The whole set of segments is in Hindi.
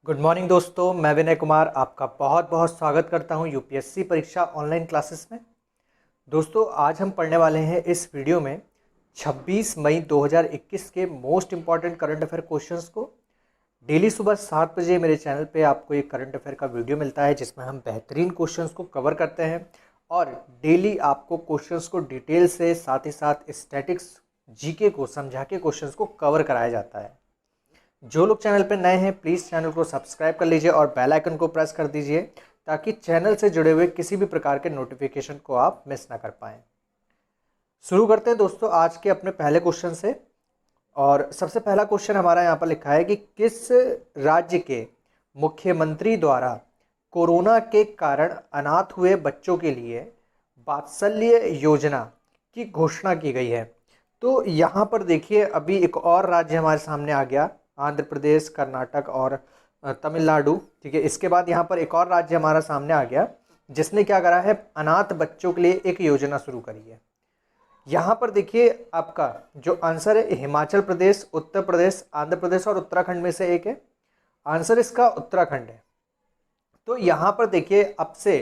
गुड मॉर्निंग दोस्तों, मैं विनय कुमार आपका बहुत बहुत स्वागत करता हूं यूपीएससी परीक्षा ऑनलाइन क्लासेस में। दोस्तों, आज हम पढ़ने वाले हैं इस वीडियो में 26 मई 2021 के most important current affair questions को। डेली सुबह 7 बजे मेरे चैनल पे आपको एक करंट अफेयर का वीडियो मिलता है जिसमें हम बेहतरीन क्वेश्चंस को कवर करते हैं और डेली आपको क्वेश्चंस को डिटेल से साथ ही साथ स्टैटिक्स जीके को समझा के क्वेश्चंस को कवर कराया जाता है। जो लोग चैनल पर नए हैं प्लीज़ चैनल को सब्सक्राइब कर लीजिए और बेल आइकन को प्रेस कर दीजिए ताकि चैनल से जुड़े हुए किसी भी प्रकार के नोटिफिकेशन को आप मिस ना कर पाएँ। शुरू करते हैं दोस्तों आज के अपने पहले क्वेश्चन से। और सबसे पहला क्वेश्चन हमारा यहाँ पर लिखा है कि किस राज्य के मुख्यमंत्री द्वारा कोरोना के कारण अनाथ हुए बच्चों के लिए वात्सल्य योजना की घोषणा की गई है। तो यहाँ पर देखिए अभी एक और राज्य हमारे सामने आ गया, आंध्र प्रदेश, कर्नाटक और तमिलनाडु। ठीक है, इसके बाद यहाँ पर एक और राज्य हमारा सामने आ गया जिसने क्या करा है, अनाथ बच्चों के लिए एक योजना शुरू करी है। यहाँ पर देखिए आपका जो आंसर है हिमाचल प्रदेश, उत्तर प्रदेश, आंध्र प्रदेश और उत्तराखंड में से एक है। आंसर इसका उत्तराखंड है। तो यहाँ पर देखिए आपसे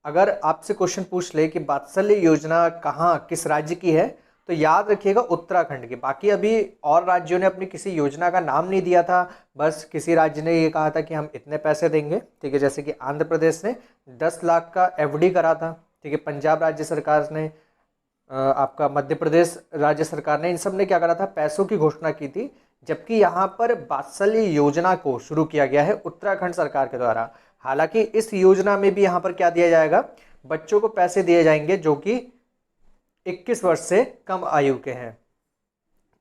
अगर आपसे क्वेश्चन पूछ ले कि वात्सल्य योजना कहाँ किस राज्य की है तो याद रखिएगा उत्तराखंड की। बाकी अभी और राज्यों ने अपनी किसी योजना का नाम नहीं दिया था, बस किसी राज्य ने ये कहा था कि हम इतने पैसे देंगे। ठीक है, जैसे कि आंध्र प्रदेश ने 10 लाख का एफडी करा था। ठीक है, पंजाब राज्य सरकार ने, आपका मध्य प्रदेश राज्य सरकार ने, इन सब ने क्या करा था, पैसों की घोषणा की थी। जबकि यहाँ पर वात्सल्य योजना को शुरू किया गया है उत्तराखंड सरकार के द्वारा। हालांकि इस योजना में भी यहाँ पर क्या दिया जाएगा, बच्चों को पैसे दिए जाएंगे जो कि 21 वर्ष से कम आयु के हैं।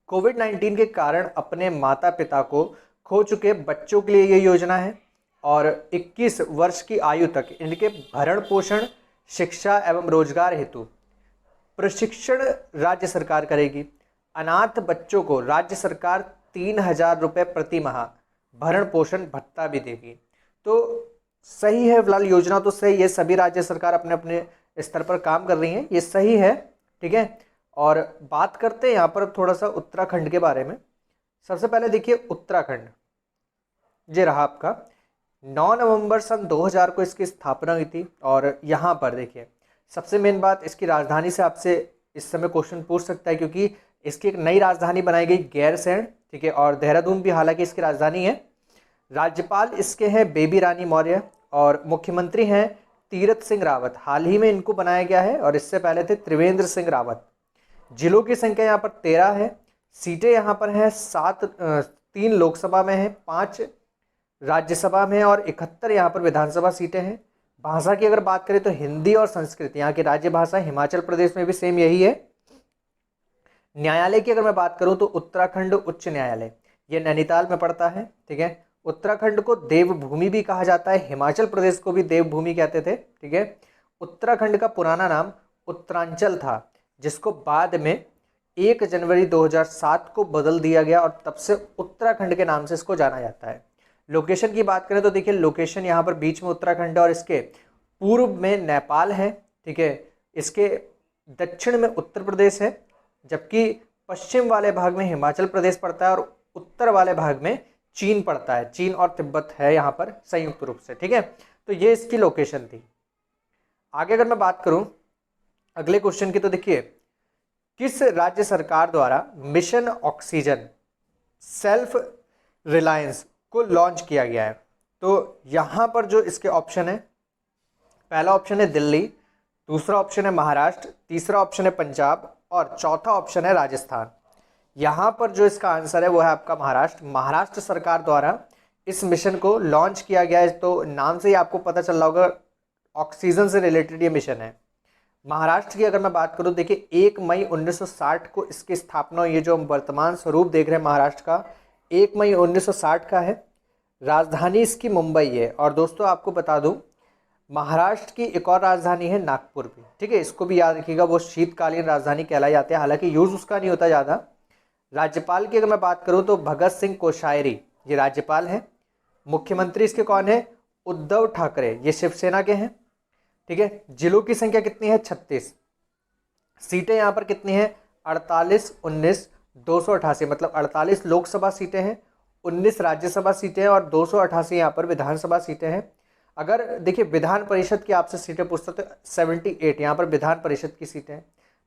कोविड-19 के कारण अपने माता पिता को खो चुके बच्चों के लिए ये योजना है और 21 वर्ष की आयु तक इनके भरण पोषण, शिक्षा एवं रोजगार हेतु प्रशिक्षण राज्य सरकार करेगी। अनाथ बच्चों को राज्य सरकार 3,000 रुपये प्रति माह भरण पोषण भत्ता भी देगी। तो सही है, फिलहाल योजना तो सही है, सभी राज्य सरकार अपने अपने स्तर पर काम कर रही हैं, ये सही है। ठीक है, और बात करते हैं यहाँ पर थोड़ा सा उत्तराखंड के बारे में। सबसे पहले देखिए उत्तराखंड ये रहा आपका, 9 नवंबर सन 2000 को इसकी स्थापना हुई थी। और यहाँ पर देखिए सबसे मेन बात, इसकी राजधानी से आपसे इस समय क्वेश्चन पूछ सकता है क्योंकि इसकी एक नई राजधानी बनाई गई गैरसैंण। ठीक है, और देहरादून भी हालांकि इसकी राजधानी है। राज्यपाल इसके हैं बेबी रानी मौर्य और मुख्यमंत्री हैं तीरथ सिंह रावत। हाल ही में इनको बनाया गया है और इससे पहले थे त्रिवेंद्र सिंह रावत। जिलों की संख्या यहाँ पर 13 है। सीटें यहाँ पर हैं 7, 3 लोकसभा में है, 5 राज्यसभा में और 71 यहाँ पर विधानसभा सीटें हैं। भाषा की अगर बात करें तो हिंदी और संस्कृत यहाँ की राज्य भाषा। हिमाचल प्रदेश में भी सेम यही है। न्यायालय की अगर मैं बात करूँ तो उत्तराखंड उच्च न्यायालय ये नैनीताल में पड़ता है। ठीक है, उत्तराखंड को देवभूमि भी कहा जाता है, हिमाचल प्रदेश को भी देवभूमि कहते थे। ठीक है, उत्तराखंड का पुराना नाम उत्तरांचल था जिसको बाद में 1 जनवरी 2007 को बदल दिया गया और तब से उत्तराखंड के नाम से इसको जाना जाता है। लोकेशन की बात करें तो देखिए लोकेशन यहाँ पर बीच में उत्तराखंड है और इसके पूर्व में नेपाल है। ठीक है, इसके दक्षिण में उत्तर प्रदेश है, जबकि पश्चिम वाले भाग में हिमाचल प्रदेश पड़ता है और उत्तर वाले भाग में चीन पड़ता है। चीन और तिब्बत है यहाँ पर संयुक्त रूप से। ठीक है, तो ये इसकी लोकेशन थी। आगे अगर मैं बात करूं अगले क्वेश्चन की तो देखिए, किस राज्य सरकार द्वारा मिशन ऑक्सीजन सेल्फ रिलायंस को लॉन्च किया गया है? तो यहाँ पर जो इसके ऑप्शन है, पहला ऑप्शन है दिल्ली, दूसरा ऑप्शन है महाराष्ट्र, तीसरा ऑप्शन है पंजाब और चौथा ऑप्शन है राजस्थान। यहाँ पर जो इसका आंसर है वो है आपका महाराष्ट्र। महाराष्ट्र सरकार द्वारा इस मिशन को लॉन्च किया गया है। तो नाम से ही आपको पता चल रहा होगा ऑक्सीजन से रिलेटेड ये मिशन है। महाराष्ट्र की अगर मैं बात करूँ, देखिए 1 मई 1960 को इसकी स्थापना हुई है। जो हम वर्तमान स्वरूप देख रहे हैं महाराष्ट्र का 1 मई 1960 का है। राजधानी इसकी मुंबई है। और दोस्तों आपको बता दूँ महाराष्ट्र की एक और राजधानी है नागपुर भी। ठीक है, इसको भी याद रखिएगा, वो शीतकालीन राजधानी कहलाई जाती है, हालांकि यूज़ उसका नहीं होता ज़्यादा। राज्यपाल की अगर मैं बात करूं तो भगत सिंह कोश्यारी ये राज्यपाल हैं। मुख्यमंत्री इसके कौन है? उद्धव ठाकरे, ये शिवसेना के हैं। ठीक है, जिलों की संख्या कितनी है? 36। सीटें यहाँ पर कितनी हैं? 48, 19, 288, मतलब 48 लोकसभा सीटें हैं 19 राज्यसभा सीटें और 288 यहाँ पर विधानसभा सीटें हैं। अगर देखिए विधान परिषद की आपसे सीटें पूछता तो 78 यहाँ पर विधान परिषद की सीटें हैं।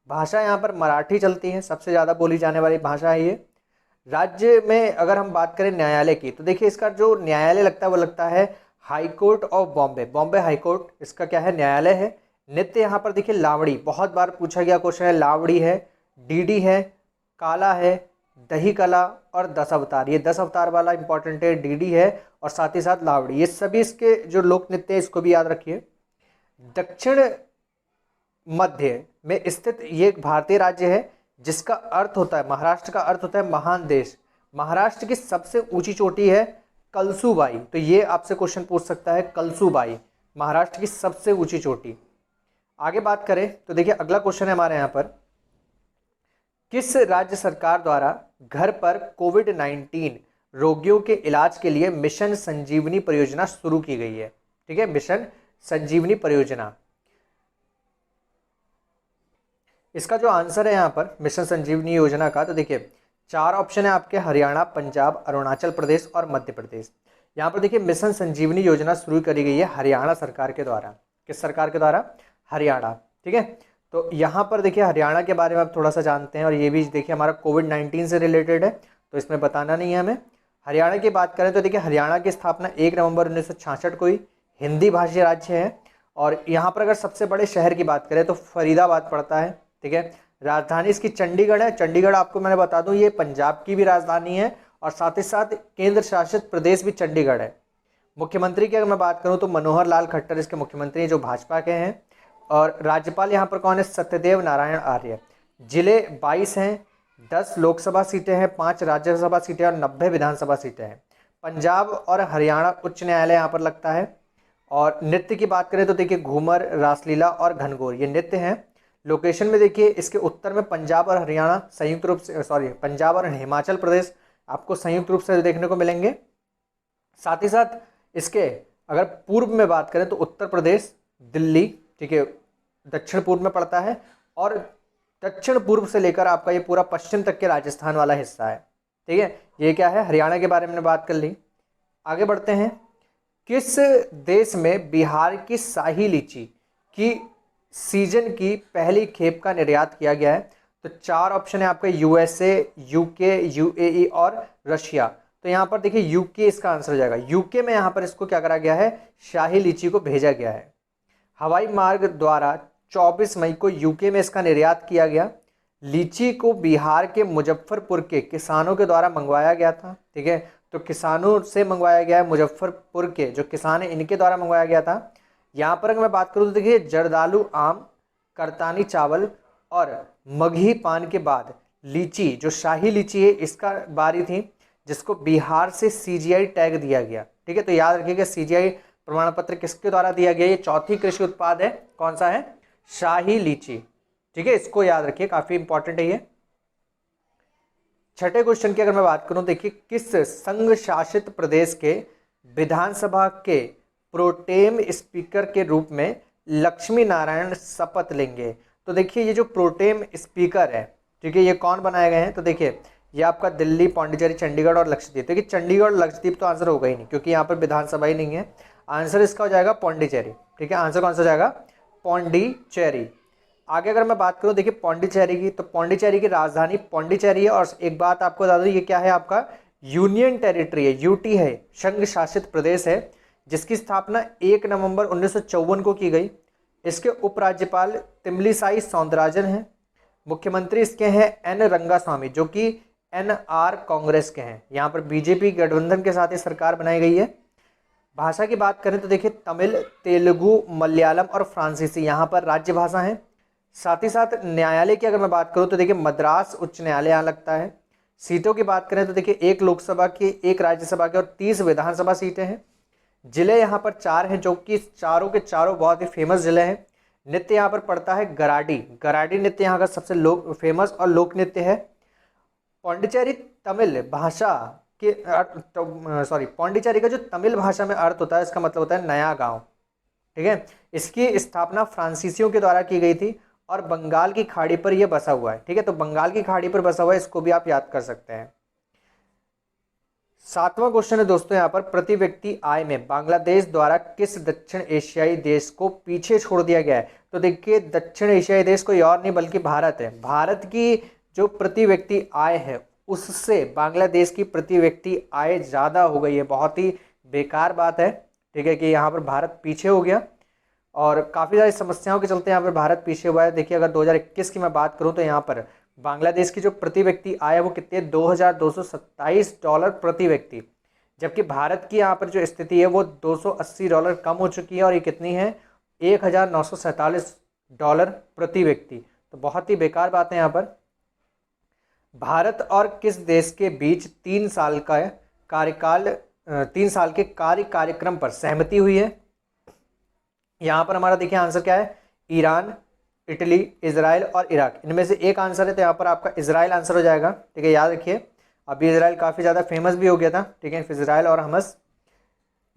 भाषा यहाँ पर मराठी चलती है, सबसे ज़्यादा बोली जाने वाली भाषा है ये। राज्य में अगर हम बात करें न्यायालय की, तो देखिए इसका जो न्यायालय लगता है वो लगता है high court of Bombay, Bombay high court इसका क्या है, न्यायालय है। नृत्य यहाँ पर देखिए लावड़ी, बहुत बार पूछा गया क्वेश्चन है, लावड़ी है, डीडी है, काला है, दही कला और 10 अवतार। ये 10 अवतार वाला इंपॉर्टेंट है, डीडी है और साथ ही साथ लावड़ी। ये सभी इसके जो लोक नृत्य है इसको भी याद रखिए। दक्षिण मध्य में स्थित ये एक भारतीय राज्य है जिसका अर्थ होता है, महाराष्ट्र का अर्थ होता है महान देश। महाराष्ट्र की सबसे ऊंची चोटी है कलसूबाई, तो ये आपसे क्वेश्चन पूछ सकता है, कलसूबाई महाराष्ट्र की सबसे ऊंची चोटी। आगे बात करें तो देखिए अगला क्वेश्चन है हमारे यहाँ पर, किस राज्य सरकार द्वारा घर पर कोविड-19 रोगियों के इलाज के लिए मिशन संजीवनी परियोजना शुरू की गई है? ठीक है, मिशन संजीवनी परियोजना। इसका जो आंसर है यहाँ पर मिशन संजीवनी योजना का, तो देखिए 4 ऑप्शन है आपके, हरियाणा, पंजाब, अरुणाचल प्रदेश और मध्य प्रदेश। यहाँ पर देखिए मिशन संजीवनी योजना शुरू करी गई है हरियाणा सरकार के द्वारा। किस सरकार के द्वारा? हरियाणा। ठीक है, तो यहाँ पर देखिए हरियाणा के बारे में आप थोड़ा सा जानते हैं, और ये भी देखिए हमारा कोविड-19 से रिलेटेड है तो इसमें बताना नहीं है हमें। हरियाणा की बात करें तो देखिए हरियाणा की स्थापना 1 नवंबर 1966 को हुई, हिंदी भाषी राज्य है। और यहाँ पर अगर सबसे बड़े शहर की बात करें तो फरीदाबाद पड़ता है। ठीक है, राजधानी इसकी चंडीगढ़ है। चंडीगढ़ आपको मैंने बता दूं ये पंजाब की भी राजधानी है और साथ ही साथ केंद्र शासित प्रदेश भी चंडीगढ़ है। मुख्यमंत्री की अगर मैं बात करूं तो मनोहर लाल खट्टर इसके मुख्यमंत्री हैं जो भाजपा के हैं। और राज्यपाल यहाँ पर कौन है? सत्यदेव नारायण आर्य। जिले 22 हैं, 10 लोकसभा सीटें हैं, 5 राज्यसभा सीटें और 90 विधानसभा सीटें हैं। पंजाब और हरियाणा उच्च न्यायालय यहाँ पर लगता है। और नृत्य की बात करें तो देखिए घूमर, रासलीला और घनघोर ये नृत्य हैं। लोकेशन में देखिए इसके उत्तर में पंजाब और हरियाणा संयुक्त रूप से, पंजाब और हिमाचल प्रदेश आपको संयुक्त रूप से देखने को मिलेंगे। साथ ही साथ इसके अगर पूर्व में बात करें तो उत्तर प्रदेश, दिल्ली, ठीक है, दक्षिण पूर्व में पड़ता है। और दक्षिण पूर्व से लेकर आपका ये पूरा पश्चिम तक के राजस्थान वाला हिस्सा है। ठीक है, ये क्या है? हरियाणा के बारे में बात कर ली। आगे बढ़ते हैं, किस देश में बिहार की शाही लीची की सीजन की पहली खेप का निर्यात किया गया है? तो 4 ऑप्शन है आपका, यूएसए, यूके, यूएई और रशिया। तो यहाँ पर देखिए यूके इसका आंसर हो जाएगा। यूके में यहाँ पर इसको क्या करा गया है? शाही लीची को भेजा गया है। हवाई मार्ग द्वारा 24 मई को यूके में इसका निर्यात किया गया। लीची को बिहार के मुजफ्फरपुर के किसानों के द्वारा मंगवाया गया था। ठीक है, तो किसानों से मंगवाया गया है, मुजफ्फरपुर के जो किसान है इनके द्वारा मंगवाया गया था। यहाँ पर अगर मैं बात करूँ तो देखिए जर्दालू आम, करतानी चावल और मगही पान के बाद लीची, जो शाही लीची है इसका बारी थी, जिसको बिहार से सीजीआई टैग दिया गया। ठीक है, तो याद रखिएगा सीजीआई प्रमाण पत्र किसके द्वारा दिया गया? ये चौथी कृषि उत्पाद है, कौन सा है? शाही लीची। ठीक है, इसको याद रखिए, काफी इंपॉर्टेंट है ये। छठे क्वेश्चन की अगर मैं बात करूं, देखिए किस संघ शासित प्रदेश के विधानसभा के प्रोटेम स्पीकर के रूप में लक्ष्मी नारायण शपथ लेंगे? तो देखिए ये जो प्रोटेम स्पीकर है, ठीक है, ये कौन बनाए गए हैं? तो देखिए ये आपका दिल्ली, पौंडीचेरी, चंडीगढ़ और लक्षद्वीप। देखिए चंडीगढ़ और लक्षद्वीप तो आंसर होगा ही नहीं क्योंकि यहाँ पर विधानसभा ही नहीं है। आंसर इसका हो जाएगा पौंडीचेरी। ठीक है, आंसर कौन सा हो जाएगा? पौंडीचेरी। आगे अगर मैं बात करूँ देखिए पौंडीचेरी की, तो पौंडीचेरी की राजधानी पौंडीचेरी है। और एक बात आपको बता दूं, ये क्या है? आपका यूनियन टेरिटरी है, यूटी है, संघ शासित प्रदेश है, जिसकी स्थापना 1 नवंबर 1954 को की गई। इसके उपराज्यपाल तिमलिसाई सौंदराजन हैं। मुख्यमंत्री इसके हैं एन रंगास्वामी, जो कि एनआर कांग्रेस के हैं। यहाँ पर बीजेपी गठबंधन के साथ ये सरकार बनाई गई है। भाषा की बात करें तो देखिए तमिल, तेलुगु, मलयालम और फ्रांसीसी यहाँ पर राज्य भाषा है। साथ ही साथ न्यायालय की अगर मैं बात करूँ तो देखिए मद्रास उच्च न्यायालय यहाँ लगता है। सीटों की बात करें तो देखिए 1 लोकसभा की, 1 राज्यसभा की और 30 विधानसभा सीटें हैं। जिले यहाँ पर 4 हैं, जो कि चारों के चारों बहुत ही फेमस जिले हैं। नृत्य यहाँ पर पड़ता है गराडी। गराडी नृत्य यहाँ का सबसे फेमस और लोक नृत्य है। पौंडीचेरी तमिल भाषा के पौंडीचेरी का जो तमिल भाषा में अर्थ होता है, इसका मतलब होता है नया गांव। ठीक है, इसकी स्थापना फ्रांसीसियों के द्वारा की गई थी और बंगाल की खाड़ी पर यह बसा हुआ है। ठीक है, तो बंगाल की खाड़ी पर बसा हुआ है, इसको भी आप याद कर सकते हैं। 7वां क्वेश्चन है दोस्तों यहाँ पर, प्रति व्यक्ति आय में बांग्लादेश द्वारा किस दक्षिण एशियाई देश को पीछे छोड़ दिया गया है? तो देखिए दक्षिण एशियाई देश कोई और नहीं बल्कि भारत है। भारत की जो प्रति व्यक्ति आय है उससे बांग्लादेश की प्रति व्यक्ति आय ज़्यादा हो गई है। बहुत ही बेकार बात है, ठीक है, कि यहाँ पर भारत पीछे हो गया और काफ़ी सारी समस्याओं के चलते यहाँ पर भारत पीछे हुआ है। देखिए अगर 2021 की मैं बात करूँ तो यहाँ पर बांग्लादेश की जो प्रति व्यक्ति आय है वो कितनी है, $2227 प्रति व्यक्ति, जबकि भारत की यहाँ पर जो स्थिति है वो $280 कम हो चुकी है और ये कितनी है, $1947 प्रति व्यक्ति। तो बहुत ही बेकार बात है यहाँ पर। भारत और किस देश के बीच 3 साल का कार्यकाल 3 साल के कार्यक्रम पर सहमति हुई है? यहाँ पर हमारा देखिए आंसर क्या है, ईरान, इटली, इजराइल और इराक। इनमें से एक आंसर है, तो यहाँ पर आपका इजराइल आंसर हो जाएगा, ठीक है। याद रखिए अभी इजराइल काफ़ी ज़्यादा फेमस भी हो गया था, ठीक है, इजराइल और हमस।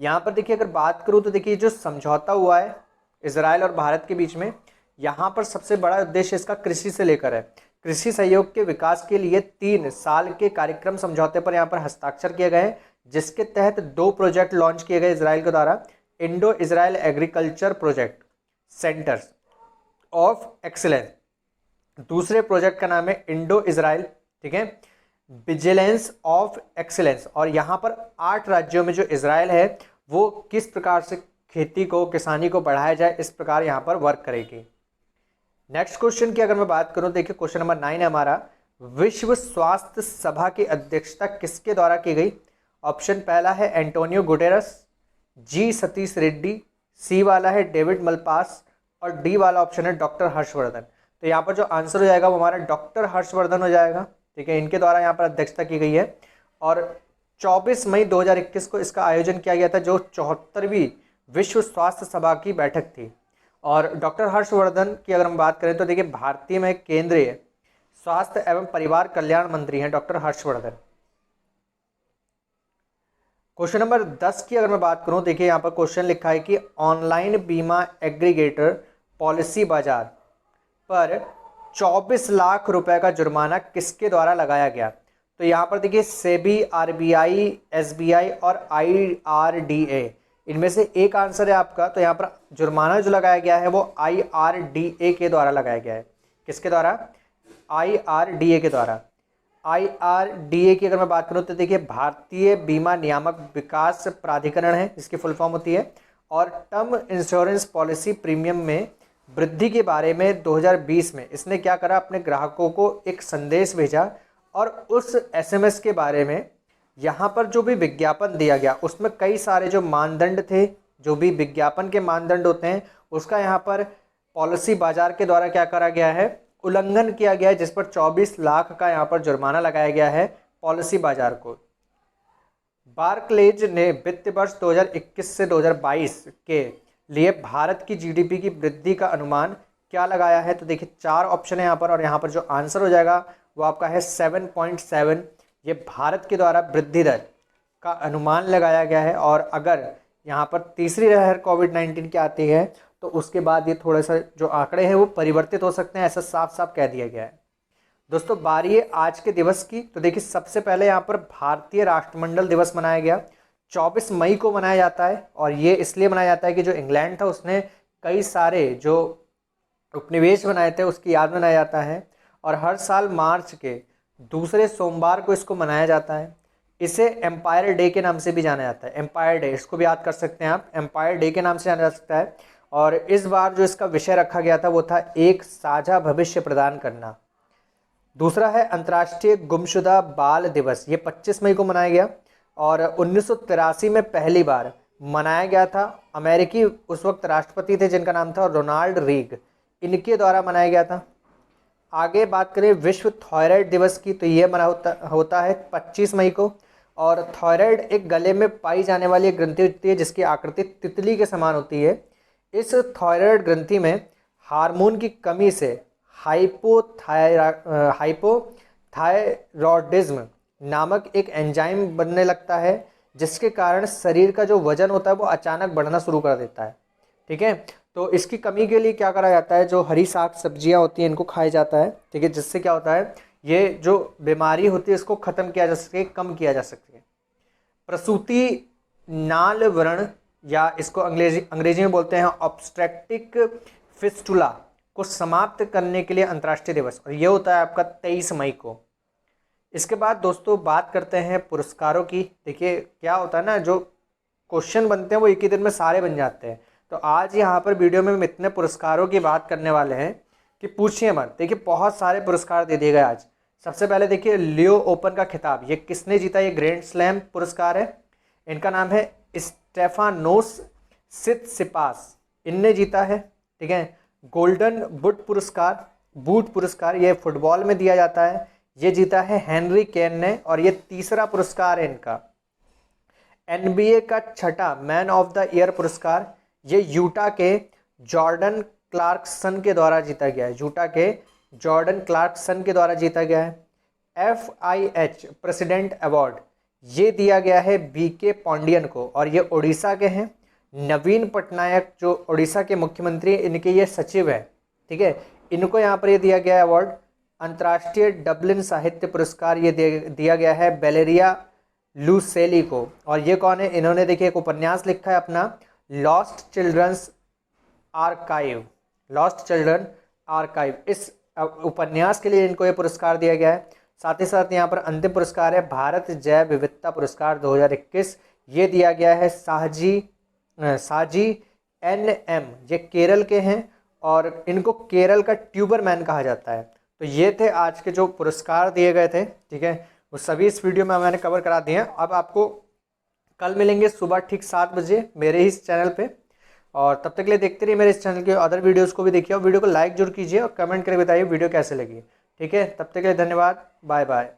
यहाँ पर देखिए अगर बात करूँ तो देखिए जो समझौता हुआ है इजराइल और भारत के बीच में, यहाँ पर सबसे बड़ा उद्देश्य इसका कृषि से लेकर है। कृषि सहयोग के विकास के लिए 3 साल के कार्यक्रम समझौते पर यहाँ पर हस्ताक्षर किए गए हैं, जिसके तहत 2 प्रोजेक्ट लॉन्च किए गए इजराइल के द्वारा। Indo Israel agriculture project centres of excellence, दूसरे प्रोजेक्ट का नाम है इंडो इजराइल, ठीक है, विजिलेंस ऑफ एक्सीलेंस। और यहाँ पर 8 राज्यों में जो इजराइल है वो किस प्रकार से खेती को, किसानी को बढ़ाया जाए, इस प्रकार यहाँ पर वर्क करेगी। नेक्स्ट क्वेश्चन की अगर मैं बात करूँ, देखिए क्वेश्चन नंबर 9 है हमारा, विश्व स्वास्थ्य सभा की अध्यक्षता किसके द्वारा की गई? ऑप्शन पहला है एंटोनियो गुटेरस, जी सतीश रेड्डी, सी वाला है डेविड मलपास और डी वाला ऑप्शन है डॉक्टर हर्षवर्धन। तो यहाँ पर जो आंसर हो जाएगा वो हमारा डॉक्टर हर्षवर्धन हो जाएगा, ठीक है। इनके द्वारा यहाँ पर अध्यक्षता की गई है और 24 मई 2021 को इसका आयोजन किया गया था, जो 74वीं विश्व स्वास्थ्य सभा की बैठक थी। और डॉक्टर हर्षवर्धन की अगर हम बात करें तो देखिए भारतीय में केंद्रीय स्वास्थ्य एवं परिवार कल्याण मंत्री हैं डॉक्टर हर्षवर्धन। क्वेश्चन नंबर 10 की अगर मैं बात करूं, देखिए यहाँ पर क्वेश्चन लिखा है कि ऑनलाइन बीमा एग्रीगेटर पॉलिसी बाजार पर 24 लाख रुपए का जुर्माना किसके द्वारा लगाया गया? तो यहाँ पर देखिए सेबी, आरबीआई, एसबीआई और आईआरडीए, इनमें से एक आंसर है आपका। तो यहाँ पर जुर्माना जो लगाया गया है वो आईआरडीए के द्वारा लगाया गया है। किसके द्वारा? आईआरडीए के द्वारा। आईआरडीए की अगर मैं बात करूं तो देखिए भारतीय बीमा नियामक विकास प्राधिकरण है, इसकी फुल फॉर्म होती है। और टर्म इंश्योरेंस पॉलिसी प्रीमियम में वृद्धि के बारे में 2020 में इसने क्या करा, अपने ग्राहकों को एक संदेश भेजा और उस एसएमएस के बारे में यहाँ पर जो भी विज्ञापन दिया गया उसमें कई सारे जो मानदंड थे, जो भी विज्ञापन के मानदंड होते हैं, उसका यहाँ पर पॉलिसी बाजार के द्वारा क्या करा गया है, उल्लंघन किया गया है, जिस पर 24 लाख का यहाँ पर जुर्माना लगाया गया है पॉलिसी बाजार को। बार्कलेज ने वित्त वर्ष 2021 से 2022 के लिए भारत की जीडीपी की वृद्धि का अनुमान क्या लगाया है? तो देखिए 4 ऑप्शन है यहाँ पर और यहाँ पर जो आंसर हो जाएगा वो आपका है 7.7। ये भारत के द्वारा वृद्धि दर का अनुमान लगाया गया है। और अगर यहाँ पर तीसरी लहर कोविड-19 की आती है तो उसके बाद ये थोड़ा सा जो आंकड़े हैं वो परिवर्तित हो सकते हैं, ऐसा साफ साफ कह दिया गया है। दोस्तों बारी है आज के दिवस की। तो देखिए सबसे पहले यहाँ पर भारतीय राष्ट्रमंडल दिवस मनाया गया, 24 मई को मनाया जाता है। और ये इसलिए मनाया जाता है कि जो इंग्लैंड था उसने कई सारे जो उपनिवेश बनाए थे उसकी याद मनाया जाता है। और हर साल मार्च के दूसरे सोमवार को इसको मनाया जाता है। इसे एम्पायर डे के नाम से भी जाना जाता है। एम्पायर डे, इसको भी याद कर सकते हैं आप, एम्पायर डे के नाम से जाना जा सकता है। और इस बार जो इसका विषय रखा गया था वो था एक साझा भविष्य प्रदान करना। दूसरा है अंतर्राष्ट्रीय गुमशुदा बाल दिवस, ये 25 मई को मनाया गया और 1983 में पहली बार मनाया गया था। अमेरिकी उस वक्त राष्ट्रपति थे जिनका नाम था रोनाल्ड रीग, इनके द्वारा मनाया गया था। आगे बात करें विश्व थायराइड दिवस की, तो ये मना होता है 25 मई को। और थायराइड एक गले में पाई जाने वाली एक ग्रंथि होती है जिसकी आकृति तितली के समान होती है। इस थायराइड ग्रंथि में हार्मोन की कमी से हाइपोथायरॉयडिज्म नामक एक एंजाइम बनने लगता है, जिसके कारण शरीर का जो वजन होता है वो अचानक बढ़ना शुरू कर देता है। ठीक है, तो इसकी कमी के लिए क्या करा जाता है, जो हरी साग सब्जियां होती हैं इनको खाया जाता है। ठीक है, जिससे क्या होता है, ये जो बीमारी होती है इसको ख़त्म किया जा सके, कम किया जा सके। प्रसूति नाल व्रण या इसको अंग्रेजी में बोलते हैं ऑब्स्ट्रेक्टिक फिस्टुला को समाप्त करने के लिए अंतर्राष्ट्रीय दिवस, और ये होता है आपका 23 मई को। इसके बाद दोस्तों बात करते हैं पुरस्कारों की। देखिए क्या होता है ना, जो क्वेश्चन बनते हैं वो एक ही दिन में सारे बन जाते हैं। तो आज यहाँ पर वीडियो में हम इतने पुरस्कारों की बात करने वाले हैं कि पूछिए मत। देखिए बहुत सारे पुरस्कार दे दिए गए आज। सबसे पहले देखिए लियो ओपन का खिताब ये किसने जीता? ये ग्रैंड स्लैम पुरस्कार है। इनका नाम है स्टेफानोस सिटसिपास, इनने जीता है। ठीक है। गोल्डन बूट पुरस्कार ये फुटबॉल में दिया जाता है, ये जीता है हेनरी केन ने, और ये तीसरा पुरस्कार है इनका। NBA का छठा मैन ऑफ द ईयर पुरस्कार ये यूटा के जॉर्डन क्लार्कसन के द्वारा जीता गया है। यूटा के जॉर्डन क्लार्कसन के द्वारा जीता गया है। FIH प्रेसिडेंट अवार्ड ये दिया गया है BK पांडियन को, और ये उड़ीसा के हैं। नवीन पटनायक जो उड़ीसा के मुख्यमंत्री इनके ये सचिव है। ठीक है, इनको यहाँ पर ये दिया गया है अवार्ड। अंतर्राष्ट्रीय डबलिन साहित्य पुरस्कार ये दिया गया है बेलेरिया लूसेली को, और ये कौन है? इन्होंने देखिए एक उपन्यास लिखा है अपना लॉस्ट चिल्ड्रन आर्काइव। इस उपन्यास के लिए इनको ये पुरस्कार दिया गया है। साथ ही साथ यहाँ पर अंतिम पुरस्कार है भारत जैव विविधता पुरस्कार 2021, ये दिया गया है साजी NM, ये केरल के हैं और इनको केरल का ट्यूबरमैन कहा जाता है। तो ये थे आज के जो पुरस्कार दिए गए थे। ठीक है, वो सभी इस वीडियो में मैंने कवर करा दिए हैं। अब आपको कल मिलेंगे सुबह ठीक 7 बजे मेरे ही इस चैनल पे, और तब तक के लिए देखते रहिए मेरे इस चैनल के अदर वीडियोस को भी देखिए, और वीडियो को लाइक जरूर कीजिए और कमेंट करके बताइए वीडियो कैसे लगी। ठीक है, तब तक के लिए धन्यवाद, बाय बाय।